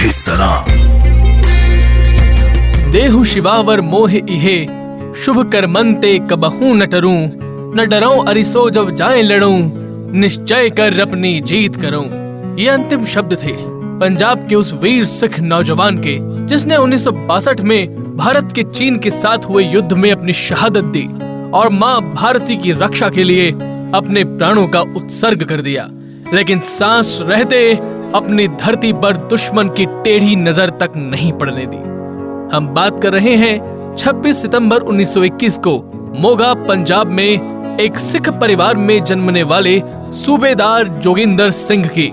तुझे सलाम। देहु शिवावर मोह इहे, शुभ कर्मंते कबहू न डरूं। न डराऊं अरिसो जब जाए लड़ूं, निश्चय कर अपनी जीत करूं। ये अंतिम शब्द थे पंजाब के उस वीर सिख नौजवान के, जिसने 1962 में भारत के चीन के साथ हुए युद्ध में अपनी शहादत दी और माँ भारती की रक्षा के लिए अपने प्राणों का उत्सर्ग कर दिया। लेकिन सांस रहते अपनी धरती पर दुश्मन की टेढ़ी नजर तक नहीं पड़ने दी। हम बात कर रहे हैं 26 सितंबर 1921 को मोगा पंजाब में एक सिख परिवार में जन्मने वाले सूबेदार जोगिंदर सिंह की।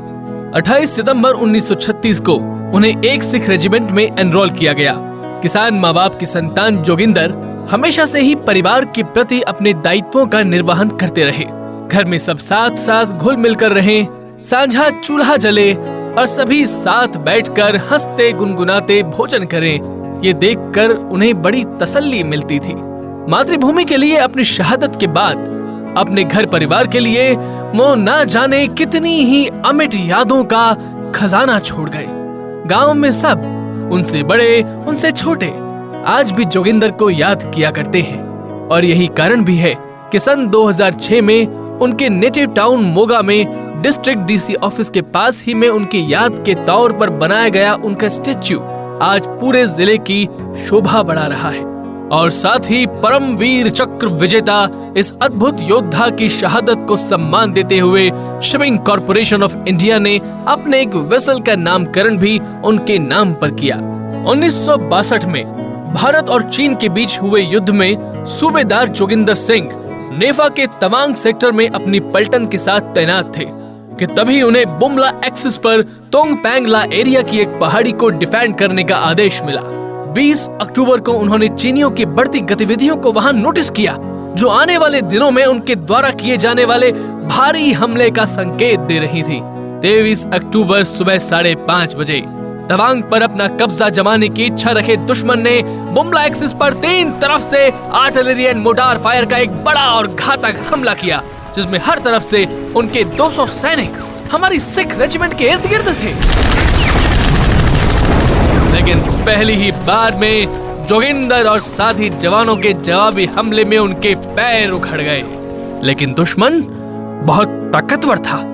28 सितंबर 1936 को उन्हें एक सिख रेजिमेंट में एनरोल किया गया। किसान माँ बाप की संतान जोगिंदर हमेशा से ही परिवार के प्रति अपने दायित्वों का निर्वहन करते रहे। घर में सब साथ साथ घुल मिल कर रहे, सांझा चूल्हा जले और सभी साथ बैठकर हंसते गुनगुनाते भोजन करें, ये देखकर उन्हें बड़ी तसल्ली मिलती थी। मातृभूमि के लिए अपनी शहादत के बाद अपने घर परिवार के लिए वो ना जाने कितनी ही अमिट यादों का खजाना छोड़ गए। गांव में सब, उनसे बड़े उनसे छोटे, आज भी जोगिंदर को याद किया करते हैं। और यही कारण भी है कि सन 2006 में उनके नेटिव टाउन मोगा में डिस्ट्रिक्ट डीसी ऑफिस के पास ही में उनकी याद के तौर पर बनाया गया उनका स्टेच्यू आज पूरे जिले की शोभा बढ़ा रहा है। और साथ ही परमवीर चक्र विजेता इस अद्भुत योद्धा की शहादत को सम्मान देते हुए शिपिंग कॉर्पोरेशन ऑफ इंडिया ने अपने एक वेसल का नामकरण भी उनके नाम पर किया। 1962 में भारत और चीन के बीच हुए युद्ध में सूबेदार जोगिंदर सिंह नेफा के तवांग सेक्टर में अपनी पलटन के साथ तैनात थे कि तभी उन्हें बुमला एक्सिस पर तोंगपेंगला एरिया की एक पहाड़ी को डिफेंड करने का आदेश मिला। 20 अक्टूबर को उन्होंने चीनियों की बढ़ती गतिविधियों को वहां नोटिस किया, जो आने वाले दिनों में उनके द्वारा किए जाने वाले भारी हमले का संकेत दे रही थी। 23 अक्टूबर सुबह 5:30 बजे तवांग पर अपना कब्जा जमाने की इच्छा रखे दुश्मन ने बुमला एक्सिस पर 3 तरफ से आर्टिलरी एंड मोटार फायर का एक बड़ा और घातक हमला किया, जिसमें हर तरफ से उनके 200 सैनिक हमारी सिख रेजिमेंट के इर्द गिर्द थे। लेकिन पहली ही बार में जोगिंदर और साथी जवानों के जवाबी हमले में उनके पैर उखड़ गए। लेकिन दुश्मन बहुत ताकतवर था।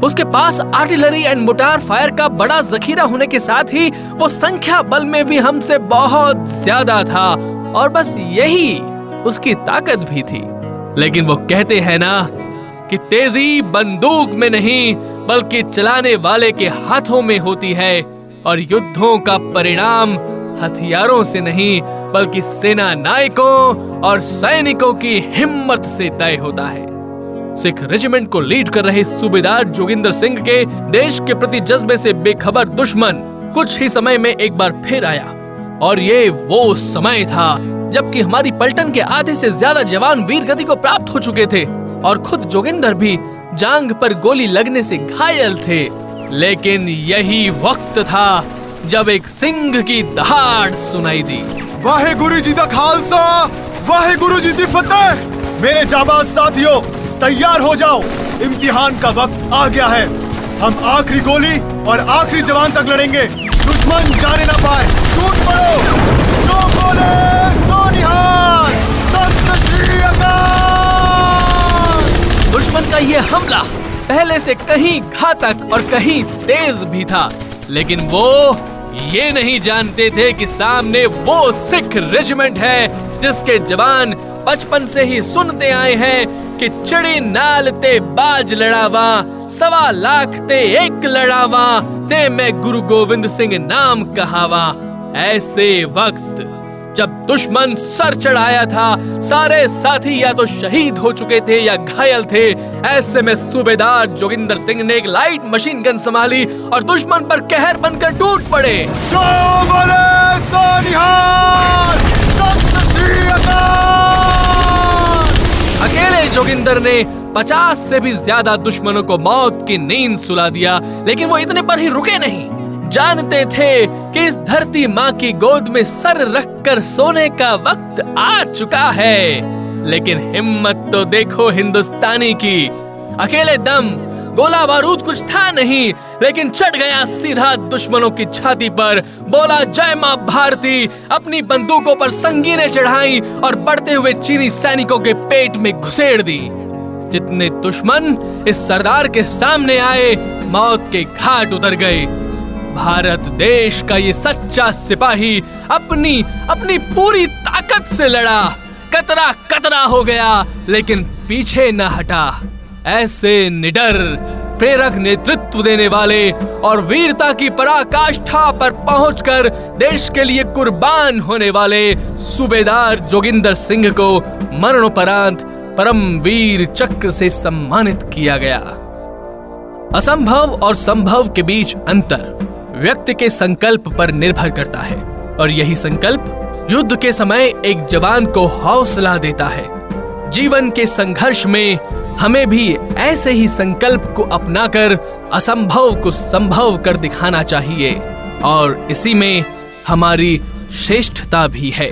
उसके पास आर्टिलरी एंड मोटार फायर का बड़ा जखीरा होने के साथ ही वो संख्या बल में भी हमसे बहुत ज्यादा था, और बस यही उसकी ताकत भी थी। लेकिन वो कहते हैं ना कि तेजी बंदूक में नहीं बल्कि चलाने वाले के हाथों में होती है, और युद्धों का परिणाम हथियारों से नहीं बल्कि सेना नायकों और सैनिकों की हिम्मत से तय होता है। सिख रेजिमेंट को लीड कर रहे सूबेदार जोगिंदर सिंह के देश के प्रति जज्बे से बेखबर दुश्मन कुछ ही समय में एक बार फिर आया, और ये वो समय था जबकि हमारी पलटन के आधे से ज्यादा जवान वीर गति को प्राप्त हो चुके थे और खुद जोगिंदर भी जांघ पर गोली लगने से घायल थे। लेकिन यही वक्त था जब एक सिंह की दहाड़ सुनाई दी। वाहेगुरु जी दा खालसा, वाहेगुरु जी दी फतेह। मेरे जाबाज साथियों, तैयार हो जाओ, इम्तिहान का वक्त आ गया है। हम आखिरी गोली और आखिरी जवान तक लड़ेंगे, दुश्मन जाने ना पाए। टूट पड़ो, जो बोले सो निहाल। सत श्री अकाल। दुश्मन का ये हमला पहले से कहीं घातक और कहीं तेज भी था, लेकिन वो ये नहीं जानते थे कि सामने वो सिख रेजिमेंट है जिसके जवान बचपन से ही सुनते आए हैं कि चढ़ी नाल ते बाज लड़ावा, 1.25 लाख ते एक लड़ावा, ते मैं गुरु गोविंद सिंह नाम कहावा। ऐसे वक्त जब दुश्मन सर चढ़ाया था, सारे साथी या तो शहीद हो चुके थे या घायल थे, ऐसे में सूबेदार जोगिंदर सिंह ने एक लाइट मशीन गन संभाली और दुश्मन पर कहर बनकर टूट पड़े। जो बोले सो निहाल। सत श्री अकाल। अकेले जोगिंदर ने 50 से भी ज्यादा दुश्मनों को मौत की नींद सुला दिया, लेकिन वो इतने पर ही रुके नहीं। जानते थे कि इस धरती माँ की गोद में सर रखकर सोने का वक्त आ चुका है। लेकिन हिम्मत तो देखो हिंदुस्तानी की। अकेले दम गोला बारूद कुछ था नहीं, लेकिन चढ़ गया सीधा दुश्मनों की छाती पर। बोला, जय मां भारती। अपनी बंदूकों पर संगीनें चढ़ाई और बढ़ते हुए चीनी सैनिकों के पेट में घुसेड़ दी। जितने दुश्मन इस सरदार के सामने आए, मौत के घाट उतर गए। भारत देश का ये सच्चा सिपाही अपनी पूरी ताकत से लड़ा, कतरा कतरा हो गया, लेकिन पीछे न हटा। ऐसे निडर, प्रेरक नेतृत्व देने वाले और वीरता की पराकाष्ठा पर पहुंचकर देश के लिए कुर्बान होने वाले सूबेदार जोगिंदर सिंह को मरणोपरांत परमवीर चक्र से सम्मानित किया गया। असंभव और संभव के बीच अंतर व्यक्ति के संकल्प पर निर्भर करता है, और यही संकल्प युद्ध के समय एक जवान को हौसला देता है। जीवन के संघर्ष में हमें भी ऐसे ही संकल्प को अपनाकर असंभव को संभव कर दिखाना चाहिए, और इसी में हमारी श्रेष्ठता भी है।